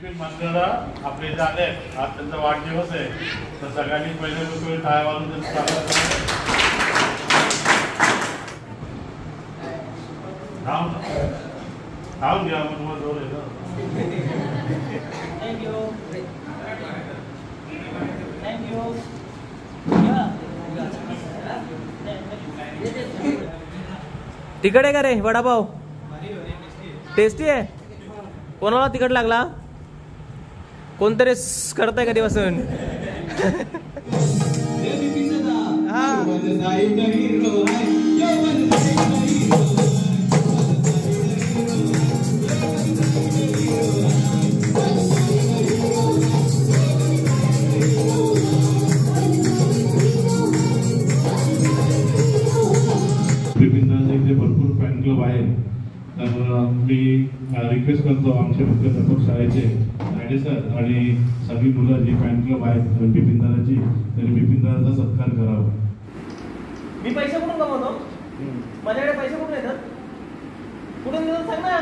मंदिरा आपले जे आले आज त्यांचा वाढदिवस आहे तर सगळ्यांनी पहिले लोक टाळ्या वाजवून त्यांचं स्वागत खाऊन घ्या मग तुम्हाला जोर येतो. तिखट आहे का रे वडापाव? टेस्टी आहे. कोणाला तिखट लागला? कोणतरी करताय कधी बसून? भरपूर फॅन क्लब आहे तर मी रिक्वेस्ट करतो आमचे मुख्याध्यापक शाळेचे नायडे सर आणि सगळी मुलं जी फॅन क्लब आहेत बिपिन दादाची त्यांनी बिपिन दादाचा सत्कार करावा. मी पैसे कुठून कमवतो? माझ्याकडे पैसे कुठून येतात? कुठून येतात सांग ना.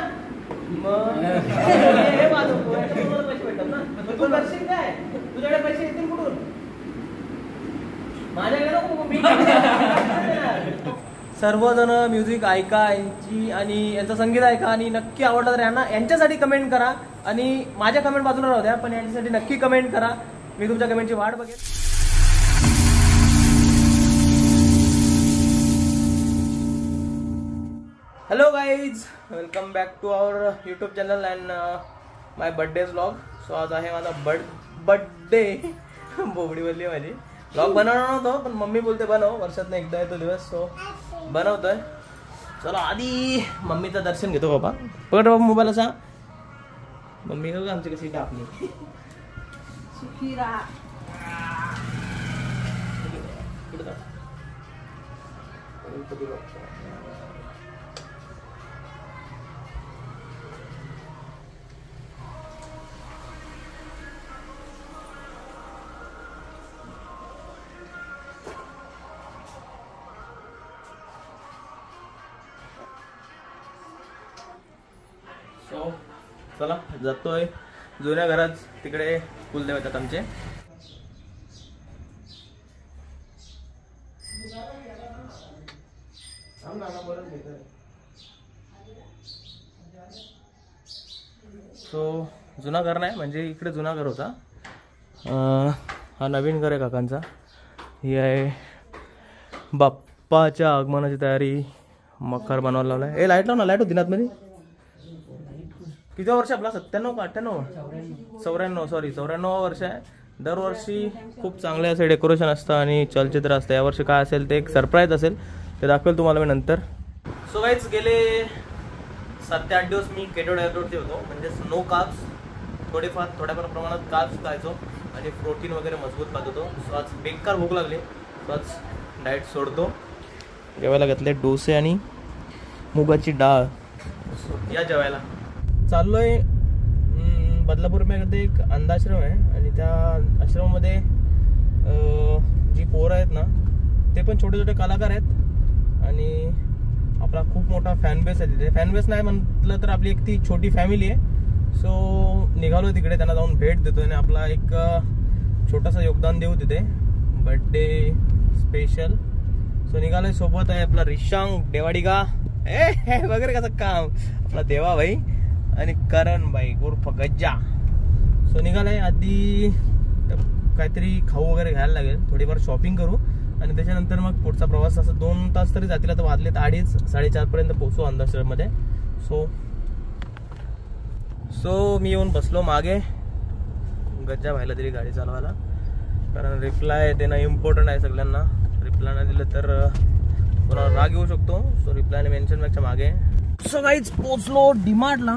हे माझं पैसे भेटतात ना. तू करशील काय? तुझ्याकडे पैसे येतील कुठून? माझ्याकडे नको. मी सर्वजण म्युझिक ऐकायची आणि यांचं संगीत ऐका आणि नक्की आवडलं तर यांना यांच्यासाठी कमेंट करा आणि माझ्या कमेंट बाजूला राहू द्या पण यांच्यासाठी नक्की कमेंट करा. मी तुमच्या कमेंटची वाट बघेन. Hello guys, welcome back to our YouTube channel and my birthday vlog. So आज आहे माझा बर्थडे. बोबडी बोलली माझी. व्लॉग बनवणार नव्हतो पण मम्मी बोलते बनव, वर्षातनं एकदा येतो दिवस, सो बनवतोय. चला आधी मम्मीचं दर्शन घेतो. बाबा पकड बाबा मोबाईल असा. मम्मी का आमची कशी टाकली. चला जातोय जुन्या घरात, तिकडे कुलदेव येतात आमचे. सो जुना घर नाही म्हणजे इकडे जुना घर होता. हा नवीन घर आहे काकांचा. ही आहे बाप्पाच्या आगमनाची तयारी. मखर बनवायला लावलाय. ए लाईट लाव ना. लाईट होती ना आतमध्ये. किती वर्ष आपला? 97 का 98? 94. सॉरी 94 वर्ष आहे. दरवर्षी खूप चांगले असे डेकोरेशन असतं आणि चलचित्र असतं. यावर्षी काय असेल ते एक सरप्राईज असेल, ते दाखवेल तुम्हाला मी नंतर. सो गाईज गेले 7 ते 8 दिवस मी केटो डायटवरती होतो. म्हणजे नो कार्ब्स, थोड्याफार प्रमाणात कार्ब्स खायचो आणि प्रोटीन वगैरे मजबूत खात होतो. सो आज बेकार भूक लागली, सो आज डाएट सोडतो. जेवायला घेतले डोसे आणि मुगाची डाळ. या जेवायला चाललोय. बदलापूरमध्ये एक अंधाश्रम आहे आणि त्या आश्रमामध्ये जी पोरं आहेत ना ते पण छोटे छोटे कलाकार आहेत आणि आपला खूप मोठा फॅनबेस आहे तिथे. फॅनबेस नाही म्हटलं तर आपली एक ती छोटी फॅमिली आहे. सो निघालो तिकडे, त्यांना जाऊन भेट देतो आणि आपला एक छोटासा योगदान देऊ तिथे बर्थडे स्पेशल. सो निघालोय. सोबत आहे आपला रिशांग देवाडिगा वगैरे कसं काम आपला देवा भाई आणि करण भाई उर्फ गज्जा. सो निघालाय. आधी काहीतरी खाऊ वगैरे घ्यायला लागेल, थोडीफार शॉपिंग करू आणि त्याच्यानंतर मग पुढचा प्रवास. असं 2 तास तरी जातील. आता वाजलेत 2:30 4:30 पर्यंत पोहोचू अंधाश्रममध्ये. सो मी येऊन बसलो मागे. गज्जा भाईला दिली गाडी चालवायला कारण रिप्लाय देणं इम्पॉर्टंट आहे सगळ्यांना. रिप्लाय नाही दिलं तर कोणाला राग येऊ शकतो. सो रिप्लाय मेन्शन बॅगच्या मागे. सो गाईज पोचलो डीमार्टला.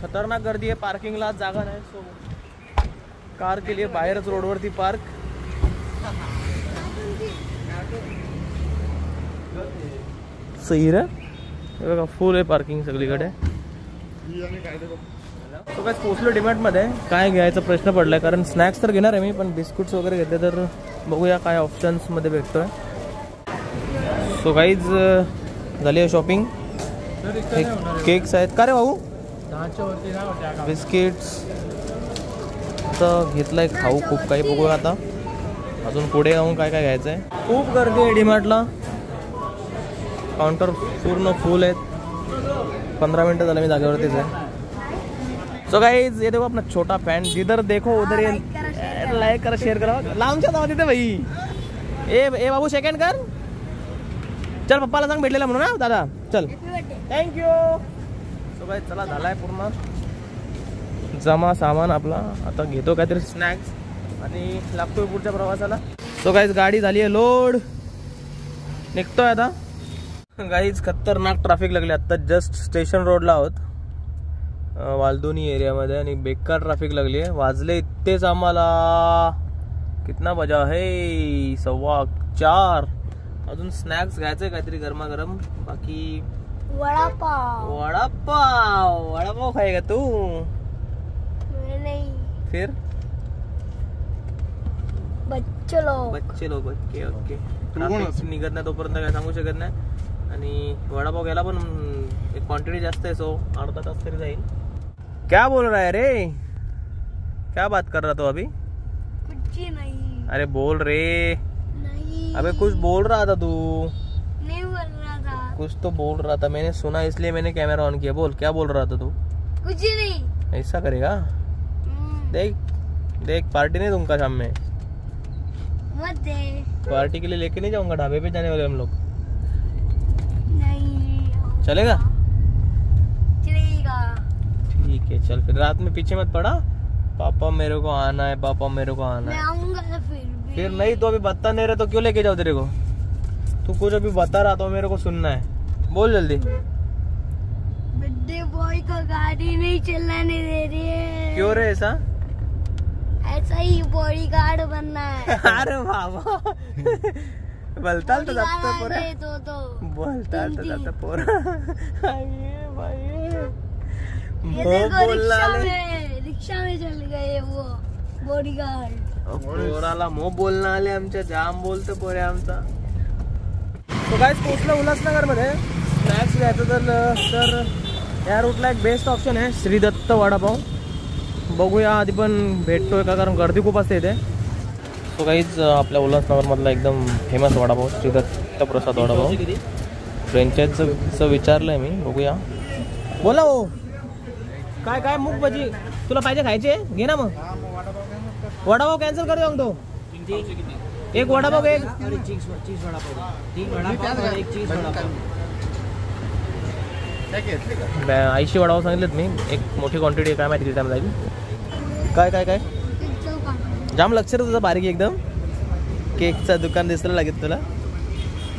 खतरनाक गर्दी आहे. पार्किंगला जागा नाही. सो कार केली आहे बाहेरच रोडवरती पार्क. सही रे बघा, फुल आहे पार्किंग सगळीकडे. सो गाईज पोचलो डीमार्टमध्ये. काय घ्यायचा प्रश्न पडलाय कारण स्नॅक्स तर घेणार आहे मी, पण बिस्कुट्स वगैरे घेतले तर बघूया काय ऑप्शन्समध्ये भेटतोय. सो गाईज झाली आहे शॉपिंग. केक्स आहेत का रे भाऊ? बिस्किट्स तर घेतलंय खाऊ खूप काही. बघूया आता अजून पुढे जाऊन काय काय घ्यायचं आहे. खूप गर्दी आहे डीमार्टला. काउंटर पूर्ण फुल आहेत. 15 मिनटं झालं मी जागेवरतीच आहे. सो गाइस ये देखो अपना छोटा फैन, जिधर देखो उधर ये लाइक करा, शेअर करा. लांबच्या जावा तिथे भाई. ए बाबू सेकंड कर. चल पप्पाला सांग भेटलेला म्हणून ना दादा. चल थँक्यू. सो गाइस चला झालाय पूर्ण जमा सामान आपला. आता घेतो काहीतरी स्नॅक्स आणि लागतोय पुढच्या प्रवासाला. सो गाइस गाडी झाली आहे लोड. निघतोय आता. गाइस खतरनाक ट्रॅफिक लागले. आता जस्ट स्टेशन रोडला आहोत वालदोनी एरियामध्ये आणि बेकार ट्रॅफिक लागली आहे. वाजले इतकेच आम्हाला कितना बजा है 4:15. अजून स्नॅक्स घ्यायचंय काहीतरी गरमागरम. बाकी वडापाव. वडापाव खाएगा तू? नहीं. फिर बच्चे लोग. Okay okay. ट्रॅफिक निघत नाही तोपर्यंत काय सांगू शकत नाही. आणि वडापाव घ्यायला पण एक क्वांटिटी जास्त आहे. सो अर्धा तास तरी जाईल. क्या बोल रहा है रे? क्या बात कर रहा तो अभी? कुछ नहीं. अरे बोल रे. नहीं. अबे कुछ बोल रहा था तू. नहीं बोल रहा था. कुछ तो बोल रहा था. मैंने सुना इसलिए मैंने कैमरा ऑन किया. बोल क्या बोल रहा था तू? कुछ नहीं. ऐसा करेगा? देख देख पार्टी नहीं दूंगा शाम में. मत दे. पार्टी के लिए लेके नहीं जाऊंगा. ढाबे पे जाने वाले हम लोग. नहीं. चलेगा? चलेगा. ठीक है चल. फिर रात में पीछे मत पड़ा. पापा मेरे को आना है, पापा मेरे को आना मैं है. आऊंगा फिर भी. फिर नहीं तो अभी बता नहीं रहे तो क्यों लेके जाओ तेरे को? तू कुछ अभी बता रहा तो मेरे को सुनना है. बोल जल्दी. बर्थडे बॉय का गाड़ी नहीं चलाने दे रही है. क्यों रे ऐसा? ऐसा ही बॉडीगार्ड बनना है. अरे बाबा बोलताल तर जातं पोरा. बोलताल तर जातं पोरा. ये देखो रिक्शा में चल गए वो बॉडीगार्ड. पोराला मो बोलणं आले आमच्या. जाम बोलतो पोरे आमचा. तो गाइस पोहोचलो उल्हासनगर मध्ये. स्नॅक्स घ्यायचं तर या रूटला एक बेस्ट ऑप्शन आहे श्री दत्त वडापाव. बघूया आधी पण भेटतोय का, कारण गर्दी खूप असते इथे. तो गाइस आपल्या उल्हासनगरमधला एकदम फेमस वडापाव श्री दत्त प्रसाद वडापाव. फ्रेंचाईजचं विचारलंय मी. बघूया. बोला हो. काय काय मूग भजी तुला पाहिजे खायचे? घे ना मग. वडापाव कॅन्सल कर दो तो. एक वडापाव एक चीज वडापाव. 3 वडापाव और 1 चीज वडापाव. 80 वडापाव सांगितलेत मी. एक मोठी क्वांटिटी आहे. काय माहिती किती टाइम जाईल. काय काय काय जाम लक्ष रे तुझं बारीक एकदम. केकचं दुकान दिसलं लागेल तुला.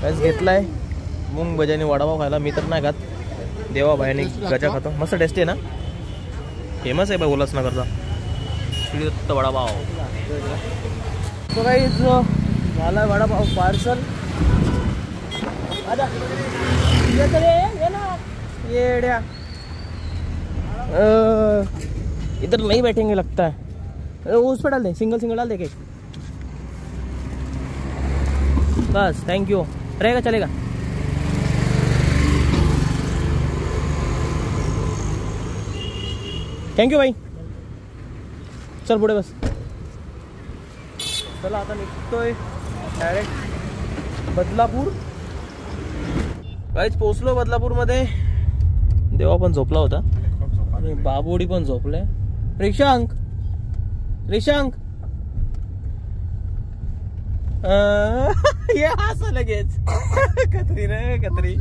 काहीच घेतलाय मूग भजी आणि वडापाव खायला. मी तर नाही खात. देवा बायाने गजा खातो. मस्त टेस्टी आहे ना. फेमस आहे बाई उल्हासनगरचा श्री दत्त वडापाव. तो काही झाला वडापाव पार्सल. येड्या इधर नहीं बैठेंगे लगता है. उस पे डाल दे. सिंगल डाल दे केक. Bus thank you. रहेगा चलेगा. थँक्यू भाई. चल पुढे बस. चला आता निघतोय डायरेक्ट बदलापूर. काहीच पोचलो बदलापूरमध्ये. देवा पण झोपला होता आणि बाबोडी पण झोपलाय. रिशांक ये असं लगेच. कत्री रे कत्री.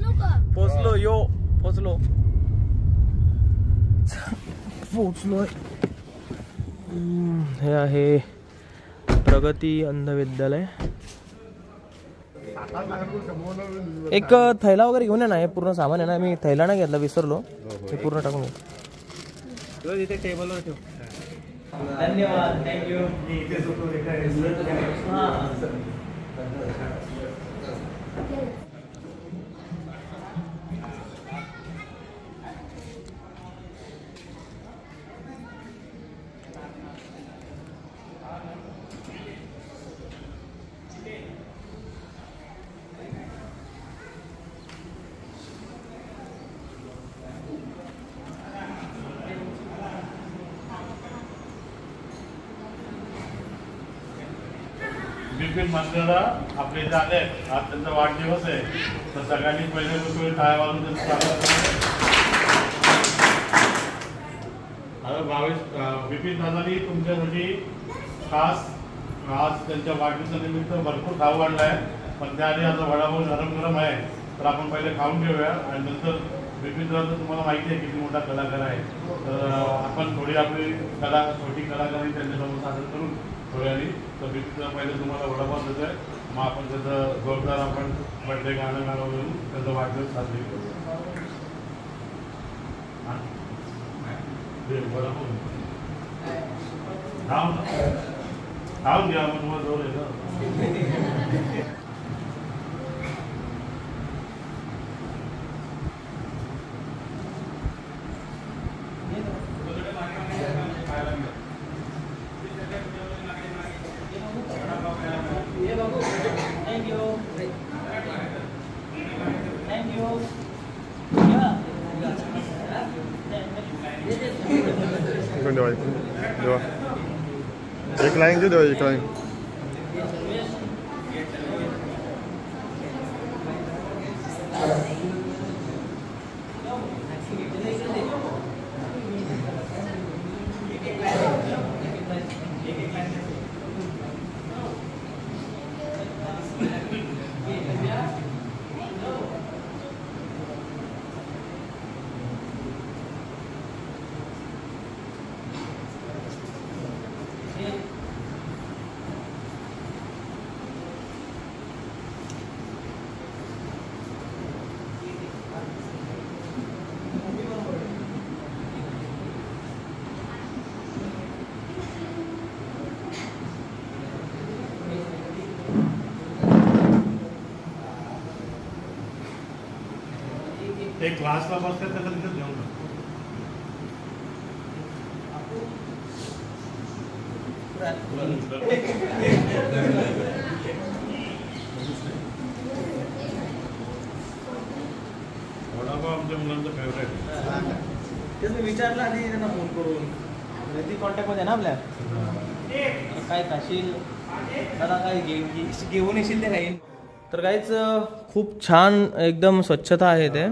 पोचलो. हे आहे प्रगती अंध विद्यालय. एक थैला वगैरे घेऊन ये ना. हे पूर्ण सामान आहे ना. मी थैला नाही घेतला, विसरलो. हे पूर्ण टाकून घे. इथे टेबलवर ठेव. धन्यवाद. थँक्यू. बिपिन मंगळा आपले इथे आले आहेत. आज त्यांचा वाढदिवस आहे, तर सगळ्यांनी पहिले लोक टाळ्या वाजवून त्यांचं स्वागत करा. बिपिन दादानी तुमच्यासाठी खास आज त्यांच्या वाढदिवसानिमित्त भरपूर खाऊ आणलाय, पण त्याआधी आता वडापाव गरम आहे, तर आपण पहिले खाऊन घेऊया आणि नंतर बिपिन दादा तुम्हाला माहिती आहे किती मोठा कलाकार आहे, तर आपण थोडी आपली छोटी कलाकारी त्यांच्यासमोर सादर करून थोड्यानी. तर बिपिन दादा पहिले तुम्हाला वडापाव देत आहे, मग आपण त्याचं जोरदार आपण बर्थडे गाणं वगैरे त्याचा वाढदिवस साजरी करू. खाऊन घ्या, मग तुम्हाला जोर येतं. एक लाइन दे दो, एक लाइन. एक क्लासला बसतात त्याचा तिथे घेऊन जा. वडापाव आमच्या मुलांचं फेवरेट. तेच विचारलं आणि त्यांना फोन करून ती कॉन्टॅक्टमध्ये ना आपल्या काय खाशील दादा, काय घेऊन येशील ते राहील. तर काहीच खूप छान एकदम स्वच्छता आहे. ते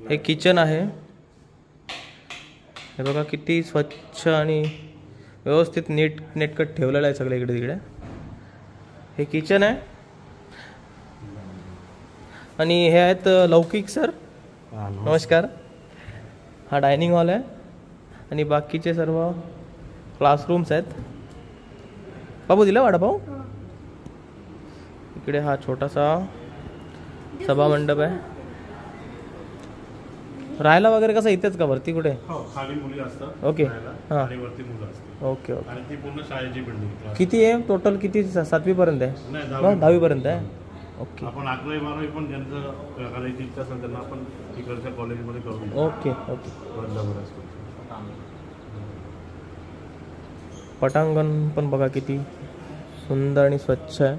हे किचन आहे, हे बघा किती स्वच्छ आणि व्यवस्थित नेटकट ठेवलेलं आहे सगळं इकडे तिकडे. हे किचन आहे आणि हे आहेत लौकिक सर, नमस्कार. हा डायनिंग हॉल आहे आणि बाकीचे सर्व क्लासरूम्स आहेत. बाबू दिला वडापाव. इकडे हा छोटासा सभामंडप आहे. राहायला वगैरे कसं इथेच का, वरती कुठे? हो, खाली मुली असतात. ओके. हां, आणि वरती मुलं असतात. Okay okay. आणि ती पूर्ण शाळेची बिल्डिंग. किती आहे टोटल? किती 7वी पर्यंत आहे? नाही, 10वी पर्यंत आहे. ओके. आपण 11वी 12वी पण ज्यांचं करायची इच्छा असेल त्यांना आपण इकडच्या कॉलेजमध्ये करून. Okay okay. पटांगण पण बघा किती सुंदर आणि स्वच्छ आहे.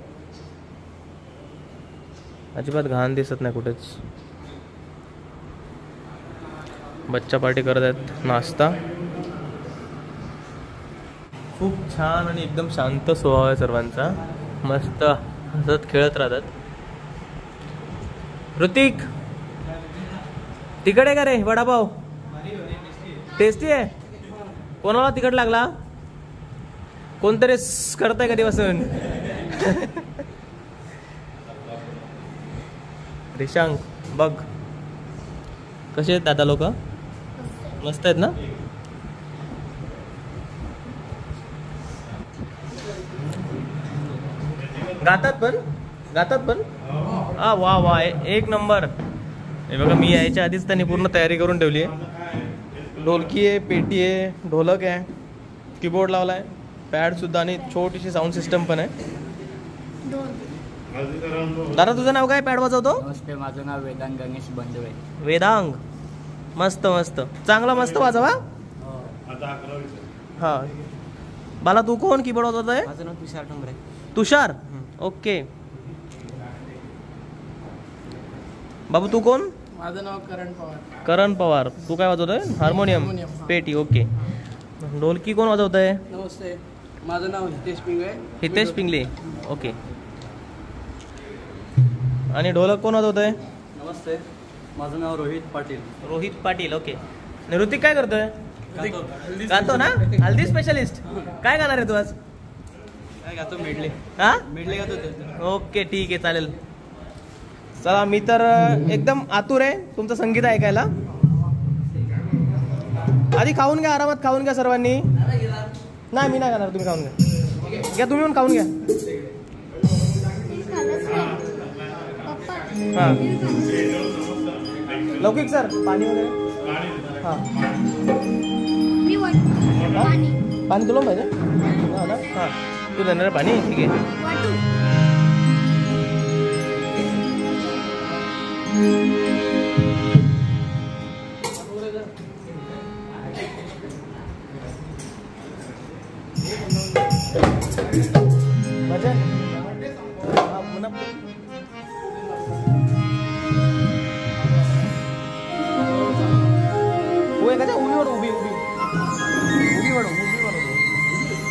अजिबात घाण दिसत नाही कुठेच. बच्चा पार्टी करत आहेत, नाश्ता. खूप छान आणि एकदम शांत स्वभाव आहे सर्वांचा. मस्त हसत खेळत राहतात. ऋतिक, तिखट आहे का रे वडापाव? टेस्टी आहे. कोणाला तिखट लागला? कोणतरी करताय कधीपासून? रिशांक बघ कसे आहेत दादा लोक, मस्त आहेत ना. गातात पण हा वा वा, एक नंबर. हे बघा, मी यायच्या आधीच त्यांनी पूर्ण तयारी करून ठेवली आहे. ढोलकी आहे, पेटी आहे, ढोलक आहे, कीबोर्ड लावला आहे, पॅड सुद्धा आणि छोटीशी साऊंड सिस्टम पण आहे. दादा तुझं नाव काय पॅड वाजवतो? नमस्ते, माझं नाव वेदांग गणेश बंदवे. वेदांग, मस्त मस्त, चांगला मस्त वाजवा. हा बाला, तू कोण कीबोर्ड वाजवत आहे? माझं नाव तुषार ठोंबरे. तुषार, ओके. बाबू तू कोण? माझं नाव करण पवार. करण पवार. तू काय वाजवतोय? हार्मोनियम, पेटी, ओके. ढोलकी कोण वाजवत आहे? नमस्ते, माझं नाव हितेश पिंगळे. हितेश पिंगले. ओके. आणि ढोलक कोण होतंय? नमस्ते, माझं नाव रोहित पाटील. रोहित पाटील. ओके. आणि ऋतिक काय करतोय? गातो ना, हल्दी स्पेशलिस्ट. काय गाणार आहे तू आज? काय गातो? मेडले. हा, मेडले गातो. ओके, ठीक आहे, चालेल. चला, मी तर एकदम आतुर आहे तुमचं संगीत ऐकायला. आधी खाऊन घ्या, आरामात खाऊन घ्या सर्वांनी. नाही, मी नाही खाणार, तुम्ही खाऊन घ्या. तुम्ही पण खाऊन घ्या. हा, लौकिक सर, पाणी वगैरे. हा, पाणी तुला पाहिजे? हा, तू देणार पाणी? ठीक आहे.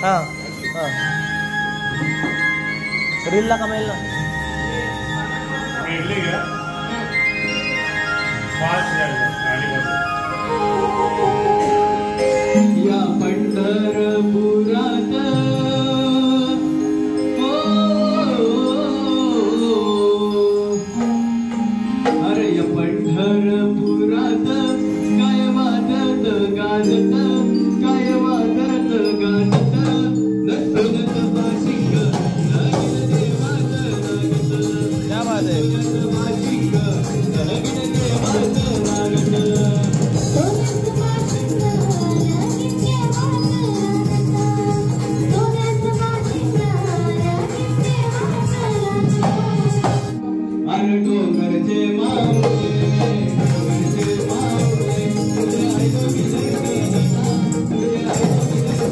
हा हा, रीलला कमेल ना. या पंढरपुरात अरे या पंढरपुरात काय वाजत गाजत, काय वाजत गाजत, नसनत बाशिंग लगीन देवाच लागत. क्या बात है. बाशिंग लगीन देवाच लागत. अरे डोंगरचे मावळे, डोंगरचे मावळे, तुझे आईलो मी दर्शनाला, तुझे आईलो मी दर्शनाला,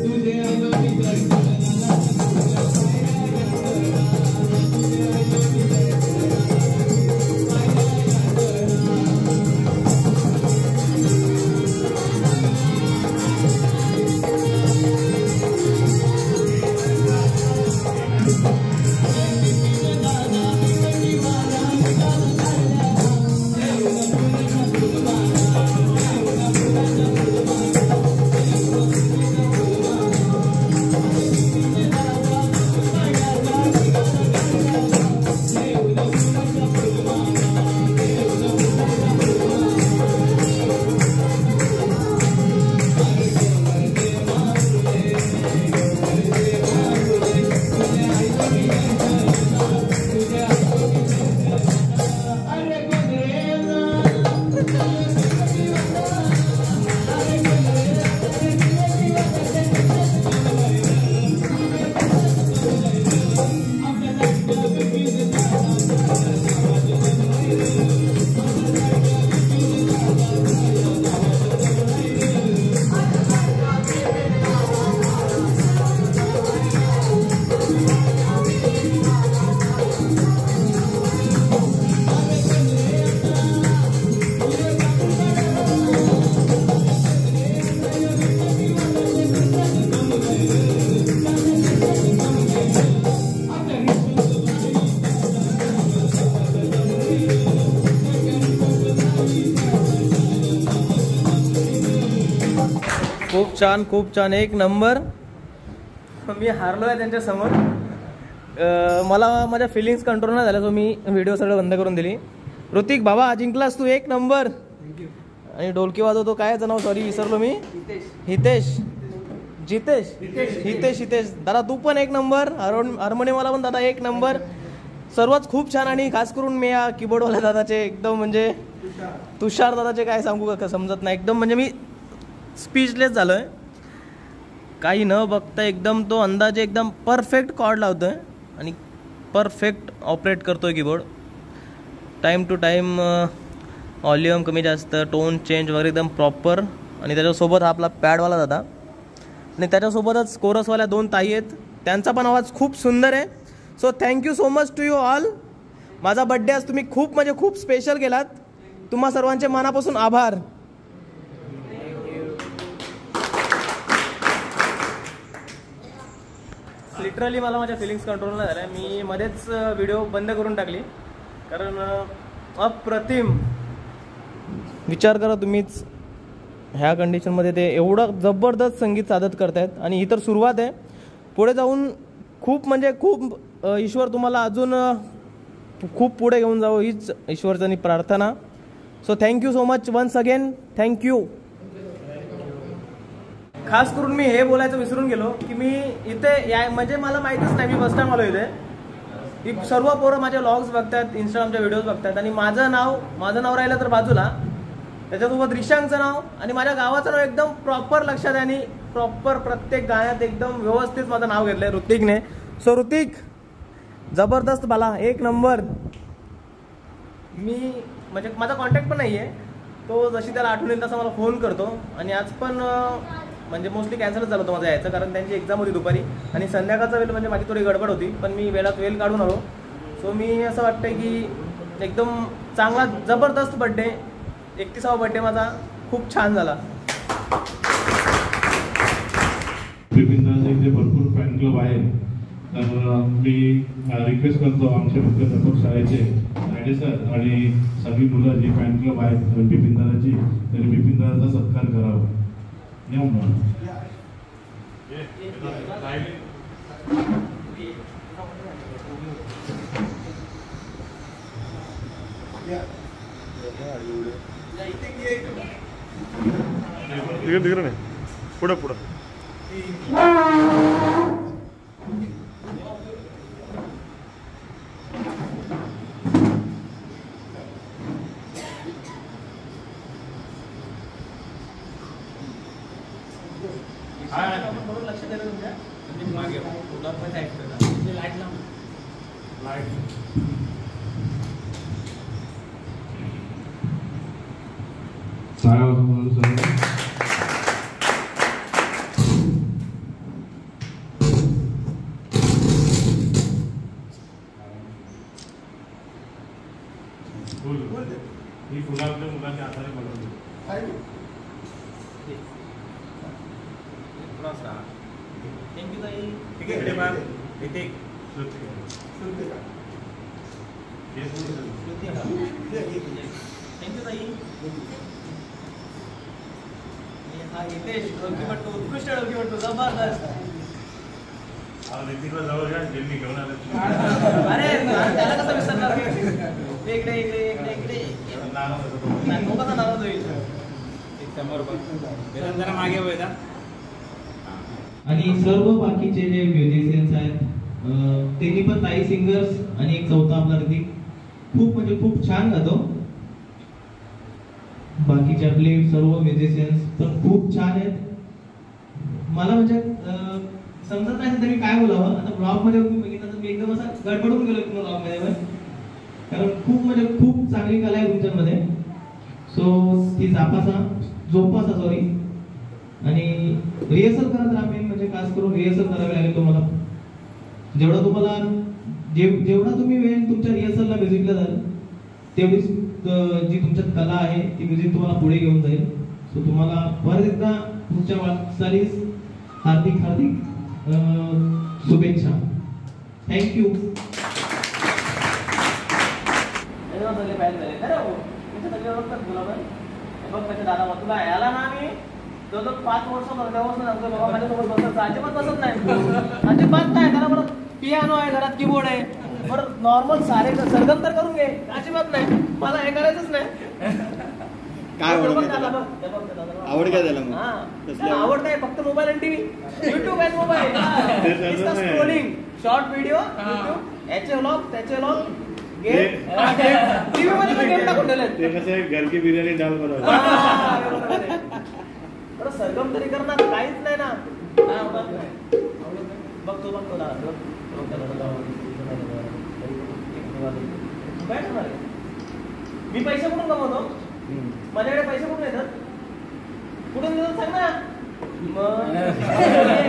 तुझे आईलो मी दर्शनाला, तुझे आईलो मी खूप छान, एक नंबर. मी हारलो आहे त्यांच्या समोर. मला माझ्या फिलिंग्स कंट्रोल नाही झाल्या, सो मी व्हिडिओ सगळं बंद करून दिली. ऋतिक बाबा, जिंकलास तू, एक नंबर. आणि ढोलकी वाजवतो, काय नाव, सॉरी विसरलो मी. हितेश, जितेश, हितेश. दादा तू पण एक नंबर. हार्मोनियमवाला पण दादा एक नंबर. सर्वच खूप छान. आणि खास करून मी या कीबोर्डवाल्या दादाचे एकदम म्हणजे तुषार दादाचे काय सांगू का समजत नाही. एकदम म्हणजे मी स्पीचलेस झालो आहे. काही न बघता एकदम तो अंदाजे एकदम परफेक्ट कॉर्ड लावतो आहे आणि परफेक्ट ऑपरेट करतो आहे keyboard. Time to time volume कमी जास्त, टोन चेंज वगैरे एकदम प्रॉपर. आणि त्याच्यासोबत हा आपला पॅडवाला दादा आणि त्याच्यासोबतच कोरसवाल्या 2 ताई आहेत, त्यांचा पण आवाज खूप सुंदर आहे. So thank you so much to you all. माझा बड्डे आज तुम्ही खूप म्हणजे खूप स्पेशल केलात. तुम्हा सर्वांचे मनापासून आभार. लिटरली मला माझ्या फिलिंग्स कंट्रोल नाही झाल्या. मी मध्येच व्हिडिओ बंद करून टाकली कारण अप्रतिम. विचार करा तुम्हीच, ह्या कंडिशनमध्ये ते एवढं जबरदस्त संगीत सादर करतायत. आणि ही तर सुरुवात आहे, पुढे जाऊन खूप म्हणजे खूप ईश्वर तुम्हाला अजून खूप पुढे घेऊन जावं हीच ईश्वरचनी प्रार्थना. So thank you so much once again, thank you. खास करून मी हे बोलायचं विसरून गेलो की मी इथे या म्हणजे मला माहितीच नाही, मी फर्स्ट टाइम आलो इथे. ही सर्व पोरं माझे व्लॉग्स बघतात, इंस्टाग्रामच्या व्हिडिओज बघतात आणि माझं नाव राहिलं तर बाजूला, त्याच्यासोबत रिशांगचं नाव आणि माझ्या गावाचं नाव एकदम प्रॉपर लक्षात आहे आणि प्रॉपर प्रत्येक गाण्यात एकदम व्यवस्थित माझं नाव घेतलंय ऋतिकने. सो ऋतिक जबरदस्त बाला, एक नंबर. मी म्हणजे माझा कॉन्टॅक्ट पण नाही आहे, तो जशी त्याला आठवण येईल तसा मला फोन करतो. आणि आज पण म्हणजे मोस्टली कॅन्सलच झालं होतं माझं यायचं, कारण त्यांची एक्झाम होती दुपारी आणि संध्याकाळचा वेळ म्हणजे माझी थोडी गडबड होती, पण मी वेळात वेळ काढून आलो. सो मी असं वाटतं की एकदम चांगला जबरदस्त बड्डे, 31वा बड्डे माझा खूप छान झाला. बिपिनदाचे इथे भरपूर फॅन क्लब आहे, तर मी रिक्वेस्ट करतो आमचे मुख्याध्यापक शाळेचे नायडे सर आणि सगळी मुलं जी फॅन क्लब आहेत बिपिनदाची, त्यांनी बिपिनदाचा सत्कार करावा. या म्हणून तिकडे नाही, पुढं पुढं. लक्ष द्या तुमच्या मागे लाईट ही फुलाच्या मुलाच्या हाताने बनवली. थँक्यू ताई. ठीक आहे मॅम. इथे थँक्यू ताई. हा हितेश डोकीपट्टू, उत्कृष्ट डोकीपट्टू, जबरदस्त. ऋतिकला जवळ घ्या, ज्यांनी घेऊन आले. अरे त्याला कसं विसरणार. इकडे इकडे इकडे इकडे लोकांचा नाराज होईल. समोर जरा मागे वळता. आणि सर्व बाकीचे जे म्युझिशियन्स आहेत त्यांनी पण ताई सिंगर्स आणि एक चौथा आपला ऋतिक खूप म्हणजे खूप छान गातो. बाकीचे आपले सर्व म्युझिशियन्स पण खूप छान आहेत. मला म्हणजे समजत नाही तरी काय बोलावं. आता ब्लॉग मध्ये बघितलं तर मी एकदम असा गडबडून गेलो ब्लॉग मध्ये, कारण खूप म्हणजे खूप चांगली कला आहे तुमच्यामध्ये. सो ती जोपासा सॉरी. आणि रिहर्सल करत राहा, मेन म्हणजे खास करून रिहर्सल करावी लागेल तुम्हाला. जेवढा तुम्ही वेळ तुमच्या रिहर्सलला म्युझिकला जाल तेवढीच जी तुमच्यात कला आहे ती म्युझिक तुम्हाला पुढे घेऊन जाईल. सो तुम्हाला परत एकदा तुमच्या वाटचालीस हार्दिक शुभेच्छा. थँक्यू. दादा तुला याला ना मी तो 5 वर्ष सांगतो बाबा माझ्यासोबत बसत अजिबात बसत नाही, अजिबात नाही. त्याला बरं पियानो आहे घरात, कीबोर्ड आहे, बरं नॉर्मल सारे सरगम तर करून घे, अजिबात नाही. मला हे करायचंच नाही. काय आवड काय त्याला? आवड नाही, फक्त मोबाईल आणि टीव्ही, युट्यूब आणि मोबाईल, स्क्रोलिंग, शॉर्ट व्हिडिओ, याचे व्लॉग त्याचे व्लॉग, टीव्ही मध्ये गेम टाकून ठेवले. घर की बिर्याणी डाल बनवली. सरगम तरी करणार काहीच नाही ना. बघतो मी पैसे कुठून कमवतो? माझ्याकडे पैसे कुठून येतात? कुठून देतात सांग ना. मग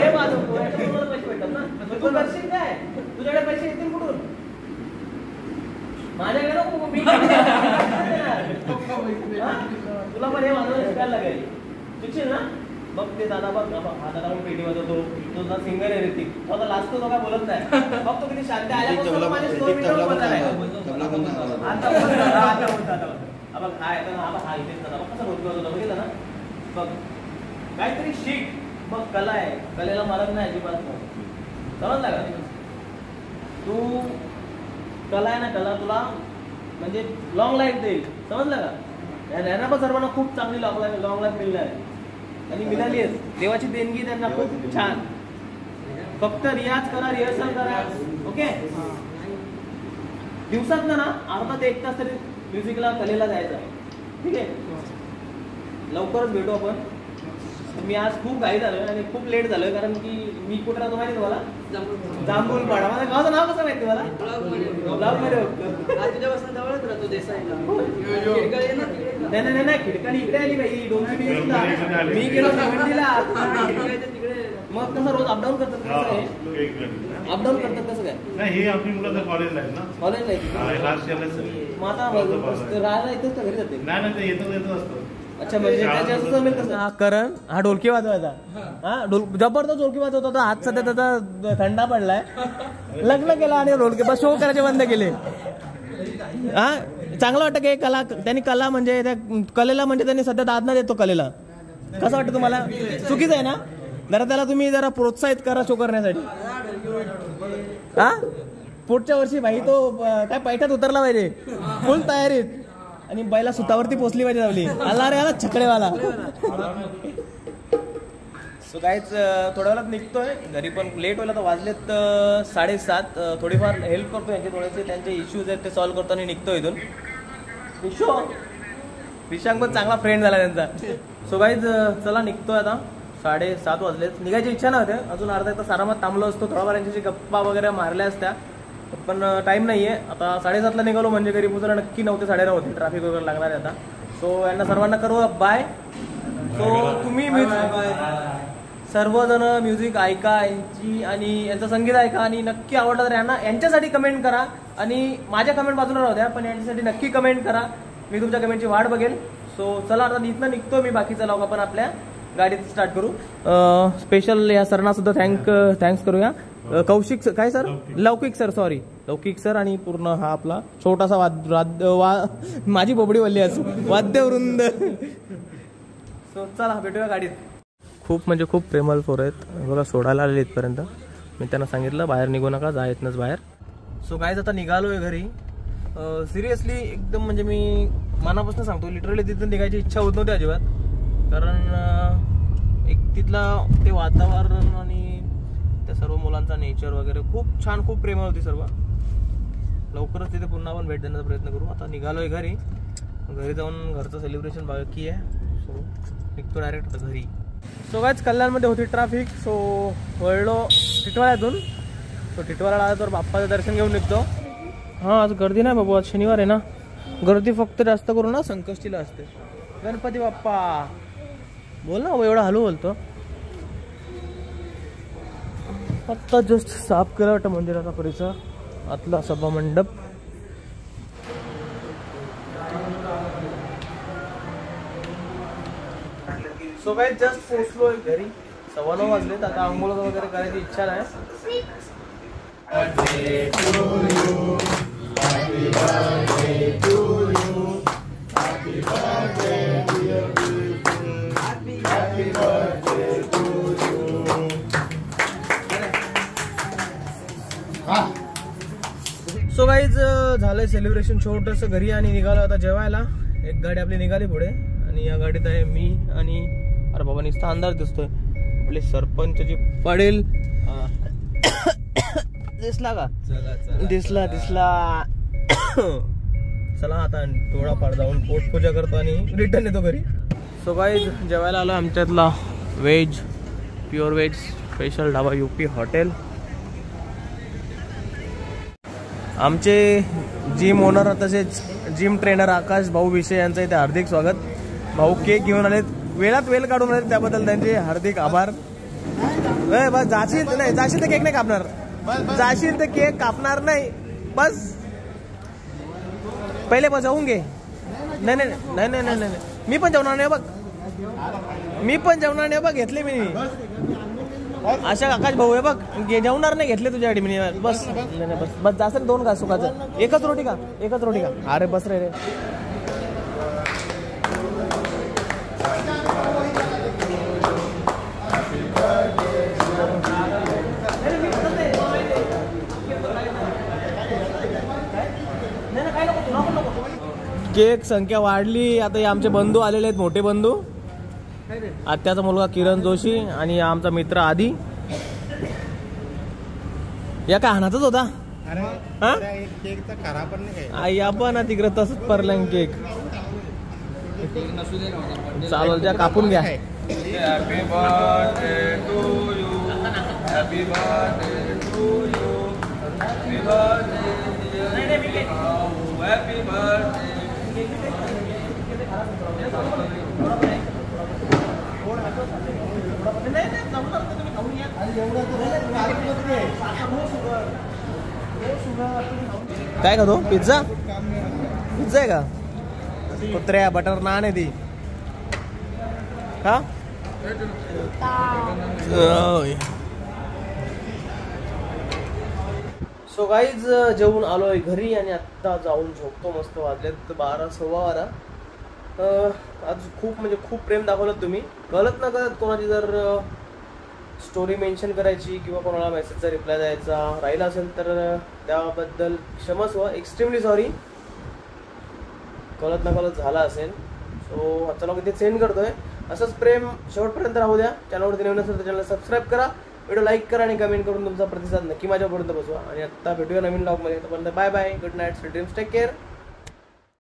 हे माझं पैसे भेटतात ना. तू करशील काय? तुझ्याकडे पैसे येतील कुठून? माझ्याकडे नको. मी तुला पण हे माझं शिकायला लागेल. शिकशील ना? बघ ते दादा बघ हा दादा पण पेटी वाजवतो, तो जो सिंगर आहे ऋतिक, तो आता लास्ट तो काय बोलत नाही. बघ तो किती शांत आल्यापासून माझे स्टोरी व्हिडिओ बनला आहे. आता बघ हा येतो ना, हा इथेच दादा बघ कसा ढोलकी वाजवतो बघितलं ना. बघ काहीतरी शिक, बघ कला आहे, कलेला मारत नाही अजिबात. समजला का? तू कला आहे ना, कला तुला म्हणजे लॉंग लाईफ देईल. समजलं का? यांना पण सर्वांना खूप चांगली लॉंग लाईफ मिळणार आहे आणि मिळाली आहे. देवाची देणगी त्यांना खूप छान. फक्त रियाज करा, रिहर्सल करा. ओके, दिवसात ना अर्धा ते 1 तास तरी म्युझिकला कलेला जायचं. ठीक आहे, लवकरच भेटू आपण. मी आज खूप घाई झालोय आणि खूप लेट झालोय कारण की मी कुठे राहतो माहिती तुम्हाला? जांभूळपाडा. माझ्या गावाचं नाव कसं माहिती तुम्हाला? ब्लॉग मध्ये तुझ्यापासून जवळच राहतो देसाईला. नाही खिडकाणी इकडे आली बाई, डोंबिवलीला. मी गेलो भिवंडीला. मग कसं रोज अपडाऊन करतात कसं? अपडाऊन करतात कसं काय? नाही, हे आपली मुलं तर कॉलेजला आहेत ना. कॉलेजला आहे लास्ट इयरला सर. मग आता राहायला येतच का घरी जाते? नाही ते येतच असतं. अच्छा, म्हणजे त्याच्या असं जमेल कसं? हा करण, हा ढोलकी वाजवायचा. हा जबरदस्त ढोलकी वाजवत होता. हात सध्या त्याचा थंडा पडलाय. लग्न केला आणि ढोलकी बस शो करायचे बंद केले. हा चांगलं वाटतं की कला, त्यांनी कला म्हणजे त्या कलेला म्हणजे त्यांनी सध्या दाद न देतो कलेला. कसं वाटतं तुम्हाला? चुकीचं आहे ना? जरा त्याला तुम्ही जरा प्रोत्साहित करा शो करण्यासाठी. हा पुढच्या वर्षी भाई तो काय पैठ्यात उतरला पाहिजे फुल तयारीत आणि बैला सुतावरती पोचली पाहिजे. आपली आला रे आला छकडेवाला. सो गाईज थोड्या वेळात निघतोय घरी, पण लेट होईल. आता वाजलेत 7:30. थोडीफार हेल्प करतो यांचे, थोडेसे त्यांचे इश्यूज आहेत ते सॉल्व्ह करतो आणि निघतो इथून. विशांक पण चांगला फ्रेंड झाला त्यांचा. सो गाईज चला निघतोय आता. 7:30 वाजलेत. निघायची इच्छा नव्हते, अजून अर्धा एक तास आरामात थांबलो असतो, थोडाफार यांच्याशी गप्पा वगैरे मारल्या असत्या, पण टाइम नाहीये. आता 7:30ला निघालो म्हणजे घरी पोहोचायला नक्की 9 ते 9:30 होते. ट्रॅफिक वगैरे लागणार आहे आता. सो यांना सर्वांना करू बाय. सो तुम्ही सर्वजण म्युझिक ऐका यांची आणि यांचं संगीत ऐका आणि नक्की आवडलं तर यांच्यासाठी कमेंट करा आणि माझ्या कमेंट बाजूला राहू द्या, पण यांच्यासाठी नक्की कमेंट करा. मी तुमच्या कमेंटची वाट बघेल. सो चला आता इथनं निघतो मी. बाकीचा लॉग आपण आपल्या गाडीत स्टार्ट करू. स्पेशल या सरांना सुद्धा थँक्स करूया. कौशिक काय सर? लौकिक सर, सॉरी लौकिक सर. आणि पूर्ण हा आपला छोटासा माझी बोबडी वल्ली असू वाद्यवृंद. सो चला भेटूया गाडीत. खूप म्हणजे खूप प्रेमळ पोरं आहेत बघा, सोडायला आलेले इथपर्यंत. मी त्यांना सांगितलं बाहेर निघू नका, जा येतनच बाहेर. सो गाईज आता निघालोय घरी. सिरियसली एकदम म्हणजे मी मनापासून सांगतो, लिटरली तिथून निघायची इच्छा होत नव्हती अजिबात. कारण एक तिथला ते वातावरण आणि त्या सर्व मुलांचा नेचर वगैरे खूप छान, खूप प्रेमळ होती सर्व. लवकरच तिथे पुन्हा आपण भेट देण्याचा प्रयत्न करू. आता निघालोय घरी. घरी जाऊन घरचं सेलिब्रेशन बाकी आहे. सो निघतो डायरेक्ट आता घरी. सो गाईज कल्याणमध्ये होती ट्रॅफिक. सो वळलो टिटवाळ्यातून. सो टिटवाळ्याला आला तर बाप्पाचं दर्शन घेऊन निघतो. हां आज गर्दी नाही बाबू, आज शनिवार आहे ना. गर्दी फक्त जास्त करून ना संकष्टीला असते. गणपती बाप्पा बोल ना, एवढा हलू बोलतो. आत्ता जस्ट साफ केला वाटतं मंदिराचा परिसर, आतला सभा मंडप. सो काय जस्ट पोहोचलोय घरी. 9:15 वाजलेत. आता आंघोळ वगैरे करायची इच्छा नाही. सो गाईज झालंय सेलिब्रेशन छोटंसं घरी आणि निघालो आता जेवायला. एक गाडी आपली निघाली पुढे आणि या गाडीत आहे मी आणि अरे बाबा नुसता अंदाज दिसतोय. आपले सरपंच जी पडेल दिसला का? दिसला. चला आता थोडाफार जाऊन पोटपूजा करतो आणि रिटर्न येतो घरी. सो गाईज जेवायला आलो आमच्यातला veg, pure veg special dhaba UP hotel. आमचे जिम ओनर तसेच जिम ट्रेनर आकाश भाऊ विषय यांचं इथे हार्दिक स्वागत. भाऊ केक घेऊन आलेत, वेळात वेळ काढून आलेत, त्याबद्दल त्यांचे हार्दिक आभार. बस जाशील तर केक नाही कापणार, जाशील तर केक कापणार नाही. बस पहिले बस जाऊन घे. नाही मी पण जेवणार नाही बघ. मी पण जेवणार नाही बघ, घेतले मी. अशा आकाश भाऊ आहे बघ, जेवणार नाही, घेतले तुझ्यासाठी मी. बस नाही बस बस, जास्त 2 का सुखाचं. एकच रोटी का, एकच रोटी का. अरे बस रे रे. केक संख्या वाढली. आता हे आमचे बंधू आलेले आहेत, मोठे बंधू. आत्याचा मुलगा किरण जोशी आणि आमचा मित्र आदी. या काय हाणातच होता. आई आपण तिकडे तसंच परलं केक. चालेल, त्या कापून घ्या. Happy birthday to you, happy birthday to you, happy birthday, happy birthday. काय खातो? पिझ्झा? पिझ्झा आहे का? कुत्र्या बटर नान आहे ती का? सो गाईज जेवून आलोय घरी आणि आत्ता जाऊन झोपतो. मस्त वाजलेत 12 सव्वा 12. आज खूप म्हणजे खूप प्रेम दाखवलं तुम्ही. कळत ना कळत कोणाची जर स्टोरी मेन्शन करायची किंवा कोणाला मेसेजचा रिप्लाय द्यायचा राहिला असेल तर त्याबद्दल क्षमस्व, एक्स्ट्रीमली सॉरी. कळत ना कळत झाला असेल. सो आजचा लॉग इथे सेंड करतोय. असंच प्रेम शेवटपर्यंत राहू द्या. चॅनलवरती नवीन असेल तर चॅनल सबस्क्राईब करा, व्हिडिओ लाईक करा आणि कमेंट करून तुमचा प्रतिसाद नक्की माझ्यापर्यंत पोहोचवा. आणि आत्ता भेटूया नवीन लॉगमध्ये. तोपर्यंत bye bye, good night, sweet dreams, take care.